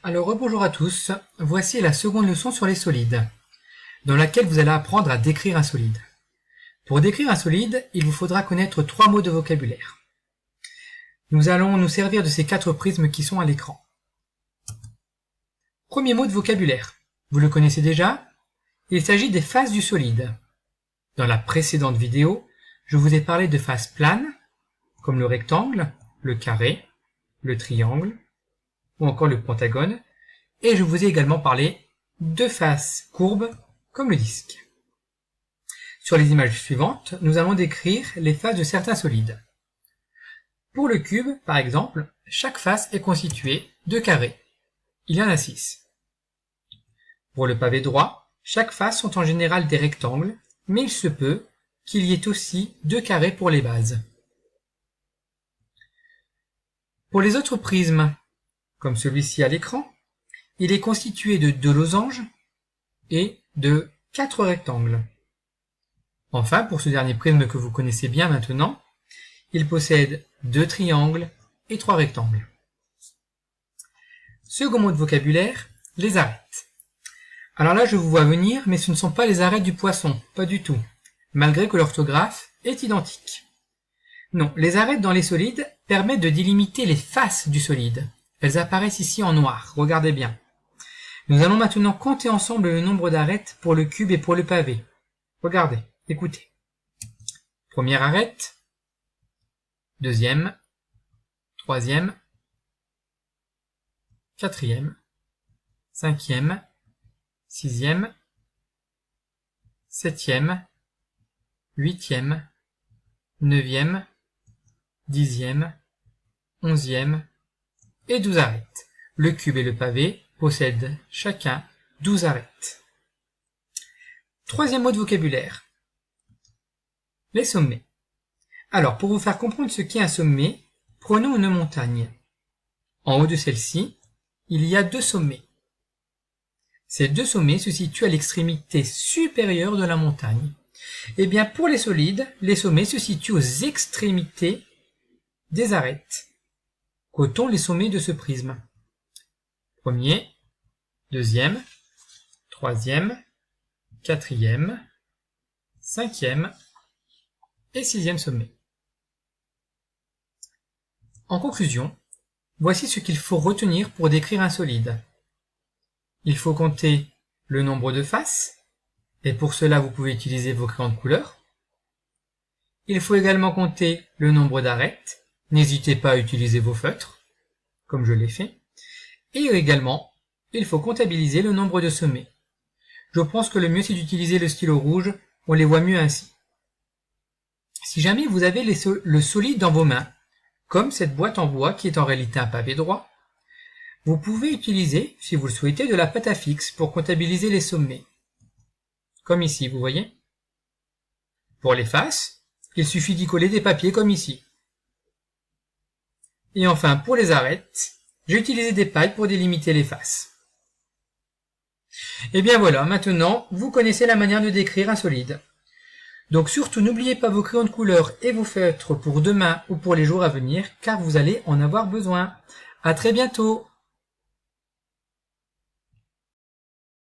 Alors bonjour à tous, voici la seconde leçon sur les solides, dans laquelle vous allez apprendre à décrire un solide. Pour décrire un solide, il vous faudra connaître 3 mots de vocabulaire. Nous allons nous servir de ces 4 prismes qui sont à l'écran. Premier mot de vocabulaire, vous le connaissez déjà? Il s'agit des faces du solide. Dans la précédente vidéo, je vous ai parlé de faces planes, comme le rectangle, le carré, le triangle, ou encore le pentagone, et je vous ai également parlé de faces courbes, comme le disque. Sur les images suivantes, nous allons décrire les faces de certains solides. Pour le cube, par exemple, chaque face est constituée de carrés. Il y en a 6. Pour le pavé droit, chaque face sont en général des rectangles, mais il se peut qu'il y ait aussi 2 carrés pour les bases. Pour les autres prismes, comme celui-ci à l'écran, il est constitué de 2 losanges et de 4 rectangles. Enfin, pour ce dernier prisme que vous connaissez bien maintenant, il possède 2 triangles et 3 rectangles. Second mot de vocabulaire, les arêtes. Alors là, je vous vois venir, mais ce ne sont pas les arêtes du poisson, pas du tout, malgré que l'orthographe est identique. Non, les arêtes dans les solides permettent de délimiter les faces du solide. Elles apparaissent ici en noir, regardez bien. Nous allons maintenant compter ensemble le nombre d'arêtes pour le cube et pour le pavé. Regardez, écoutez. Première arête, deuxième, troisième, quatrième, cinquième, sixième, septième, huitième, neuvième, dixième, onzième, et 12 arêtes. Le cube et le pavé possèdent chacun 12 arêtes. Troisième mot de vocabulaire, les sommets. Alors, pour vous faire comprendre ce qu'est un sommet, prenons une montagne. En haut de celle-ci, il y a 2 sommets. Ces 2 sommets se situent à l'extrémité supérieure de la montagne. Eh bien, pour les solides, les sommets se situent aux extrémités des arêtes. Cotons les sommets de ce prisme. Premier, deuxième, troisième, quatrième, cinquième et sixième sommet. En conclusion, voici ce qu'il faut retenir pour décrire un solide. Il faut compter le nombre de faces, et pour cela vous pouvez utiliser vos crayons de couleur. Il faut également compter le nombre d'arêtes. N'hésitez pas à utiliser vos feutres, comme je l'ai fait. Et également, il faut comptabiliser le nombre de sommets. Je pense que le mieux c'est d'utiliser le stylo rouge, on les voit mieux ainsi. Si jamais vous avez le solide dans vos mains, comme cette boîte en bois qui est en réalité un pavé droit, vous pouvez utiliser, si vous le souhaitez, de la pâte à fixe pour comptabiliser les sommets. Comme ici, vous voyez. Pour les faces, il suffit d'y coller des papiers comme ici. Et enfin, pour les arêtes, j'ai utilisé des pailles pour délimiter les faces. Et bien voilà, maintenant, vous connaissez la manière de décrire un solide. Donc surtout, n'oubliez pas vos crayons de couleur et vos feutres pour demain ou pour les jours à venir, car vous allez en avoir besoin. À très bientôt!